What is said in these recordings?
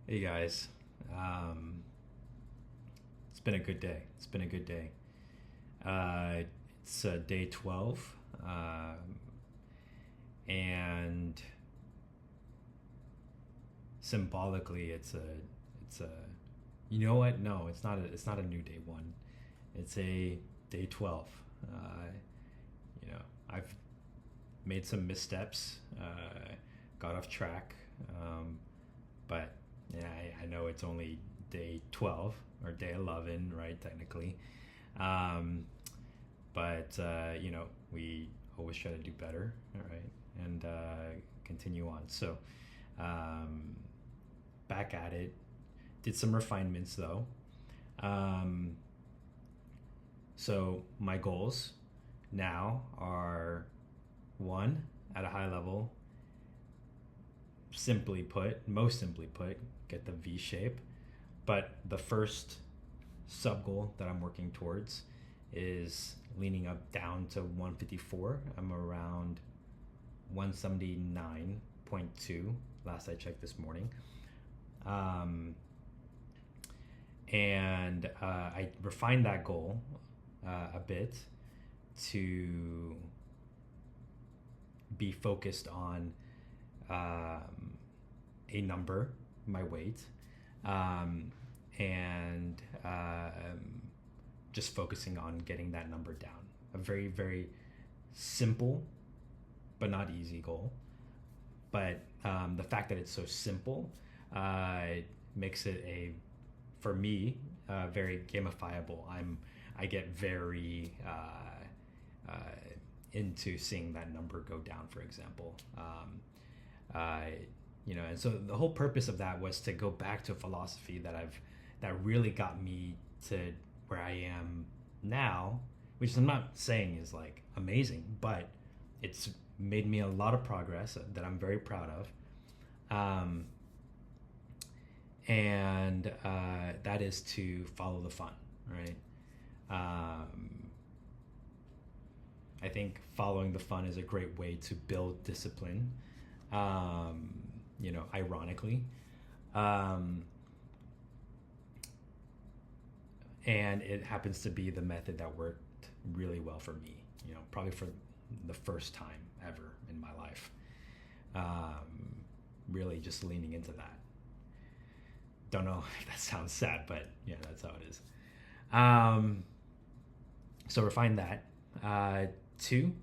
Hey guys, um, it's been a good day. It's been a good day. Uh, it's day 12, and symbolically, it's a. You know what? No, it's not a new day one. It's a day 12. Uh, I've made some missteps, got off track, but yeah, I know it's only day 12 or day 11, right? Technically, um, but we always try to do better, all right, and continue on. So, um, back at it. Did some refinements though. Um, so my goals now are one, at a high level, most simply put, get the V shape. But the first sub goal that I'm working towards is leaning up down to 154. I'm around 179.2 last I checked this morning. Um, and I refined that goal a bit to be focused on a number, my weight, um, and just focusing on getting that number down. A very, very simple but not easy goal. But the fact that it's so simple makes it for me, very gamifiable. I get very uh, into seeing that number go down, for example. Uh, and so the whole purpose of that was to go back to a philosophy that really got me to where I am now, which I'm not saying is like amazing, but it's made me a lot of progress that I'm very proud of. Um, and that is to follow the fun, right? Um, I think following the fun is a great way to build discipline. Um, Ironically, um, and it happens to be the method that worked really well for me. Probably for the first time ever in my life. Really, just leaning into that. Don't know if that sounds sad, but yeah, that's how it is. Um, so refine that. Two,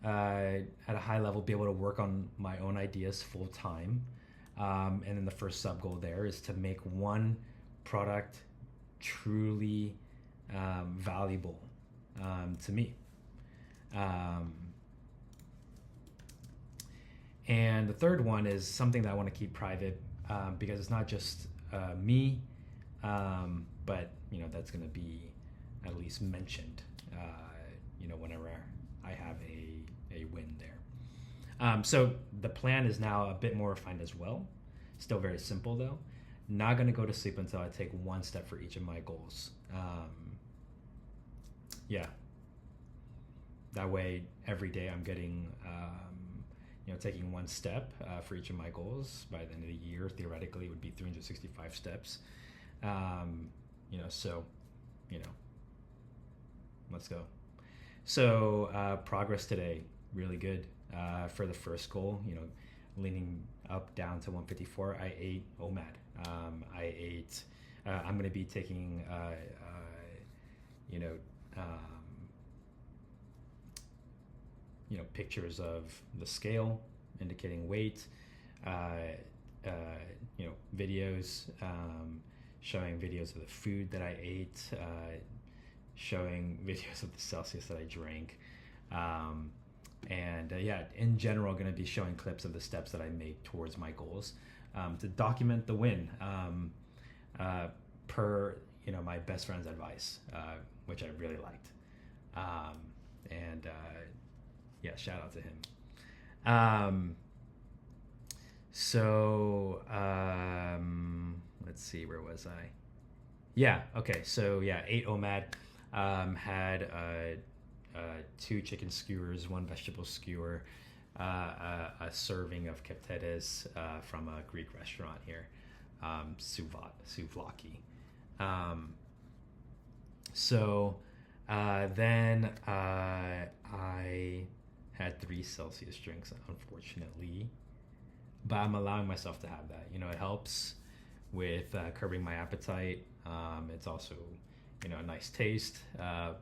at a high level, be able to work on my own ideas full time. And then the first sub goal there is to make one product truly valuable to me. Um, and the third one is something that I want to keep private because it's not just me, but that's going to be at least mentioned. Whenever I have a win there. So the plan is now a bit more refined as well. Still very simple though. Not going to go to sleep until I take one step for each of my goals. Yeah. That way, every day I'm getting, taking one step for each of my goals. By the end of the year, theoretically, it would be 365 steps. So, let's go. So progress today, really good. For the first goal, leaning up down to 154, I ate OMAD. I'm going to be taking, um, pictures of the scale indicating weight, videos, showing videos of the food that I ate, showing videos of the Celsius that I drank. In general, going to be showing clips of the steps that I make towards my goals to document the win per my best friend's advice, which I really liked. Shout out to him. Let's see, where was I? Yeah, okay, so yeah, 8 OMAD, had 2 chicken skewers, 1 vegetable skewer, a serving of keftedes from a Greek restaurant here. souvlaki. Um, so then I had 3 Celsius drinks, unfortunately, but I'm allowing myself to have that. It helps with curbing my appetite. It's also, a nice taste. Uh,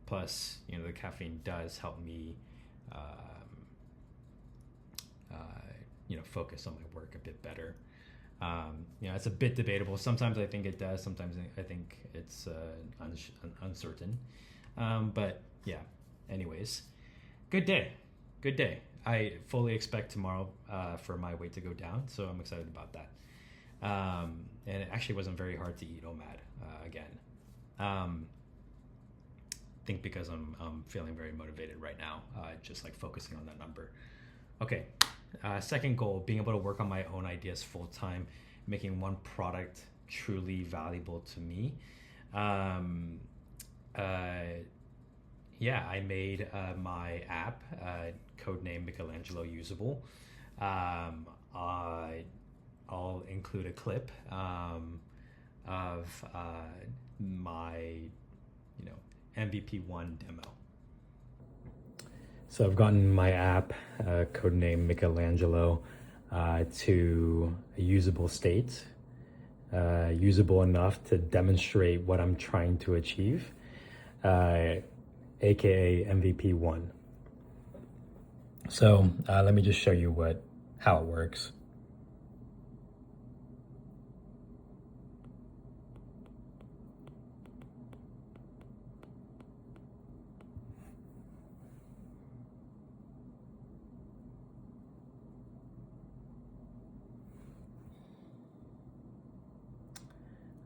Plus, the caffeine does help me, um, focus on my work a bit better. It's a bit debatable. Sometimes I think it does. Sometimes I think it's uncertain. But yeah, anyways, good day. Good day. I fully expect tomorrow for my weight to go down, so I'm excited about that. And it actually wasn't very hard to eat OMAD again. I think because I'm feeling very motivated right now, just like focusing on that number. Okay, second goal, being able to work on my own ideas full time, making one product truly valuable to me. Um, yeah, I made my app, codename Michelangelo Usable. I'll include a clip of my, MVP1 demo. So I've gotten my app, codename Michelangelo, to a usable state, usable enough to demonstrate what I'm trying to achieve, aka MVP1. So let me just show you how it works.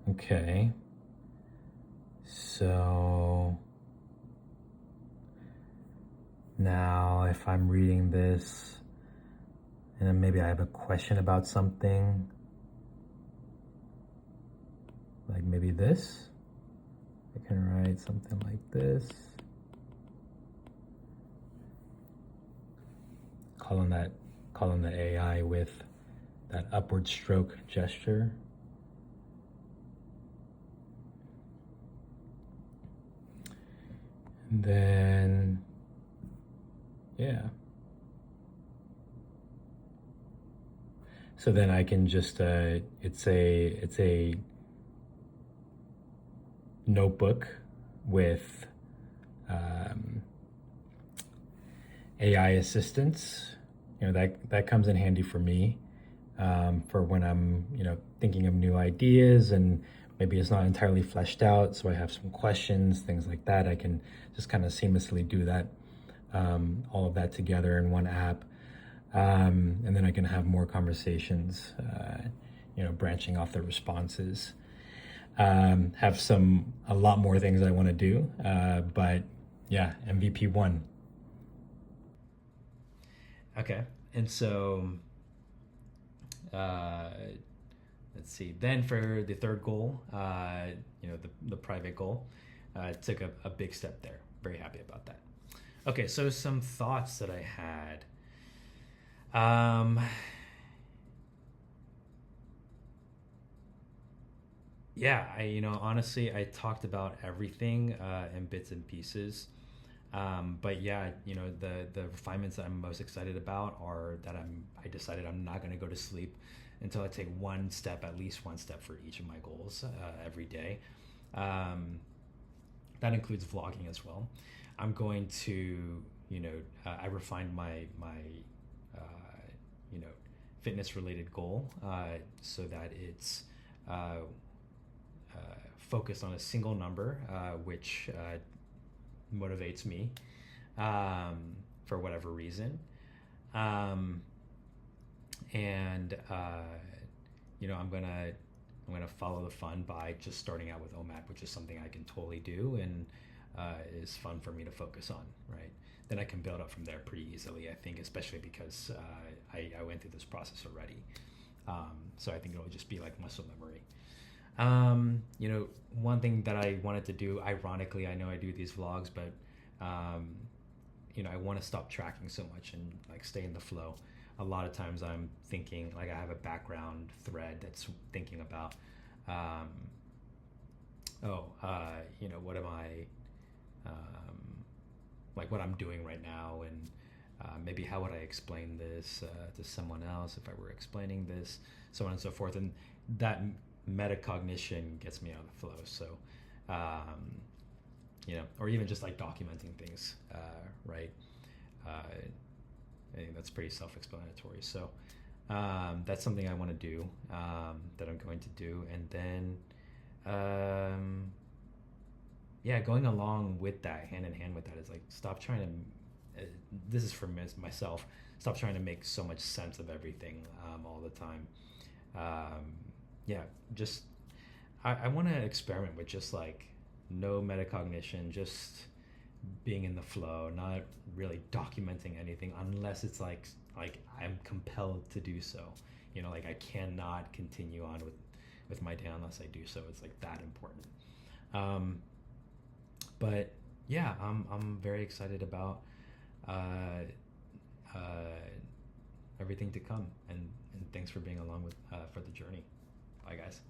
Okay, so now if I'm reading this and then maybe I have a question about something, like maybe this, I can write something like this, calling the AI with that upward stroke gesture. And then, yeah. So then I can just, it's a notebook with AI assistance. That comes in handy for me for when I'm, thinking of new ideas and maybe it's not entirely fleshed out, so I have some questions, things like that. I can just kind of seamlessly do that, all of that together in one app. And then I can have more conversations, branching off the responses. Have a lot more things I want to do, but yeah, MVP1. Okay, and so let's see. Then for the third goal, the private goal, took a big step there. Very happy about that. Okay, so some thoughts that I had. Yeah, honestly, I talked about everything in bits and pieces. But yeah, the refinements that I'm most excited about are that I decided I'm not going to go to sleep until I take at least one step for each of my goals every day. That includes vlogging as well. I'm going to, I refined my fitness related goal so that it's focused on a single number, which motivates me for whatever reason. And I'm gonna follow the fun by just starting out with OMAD, which is something I can totally do and is fun for me to focus on, right? Then I can build up from there pretty easily, I think, especially because I went through this process already. So I think it'll just be like muscle memory. One thing that I wanted to do, ironically, I know I do these vlogs, but I want to stop tracking so much and like stay in the flow. a lot of times I'm thinking, like I have a background thread that's thinking about, um, what am I, um, like what I'm doing right now, and maybe how would I explain this to someone else if I were explaining this, so on and so forth. And that metacognition gets me out of the flow. So, or even just like documenting things, right? I think that's pretty self-explanatory. So that's something I want to do, that I'm going to do. And then, going along with that, hand in hand with that, is like stop trying to, this is for myself, stop trying to make so much sense of everything all the time. Just, I want to experiment with just like no metacognition, just being in the flow, not really documenting anything unless it's like I'm compelled to do so. Like I cannot continue on with my day unless I do so. It's like that important. But yeah, I'm very excited about everything to come, and thanks for being along with for the journey. Bye guys.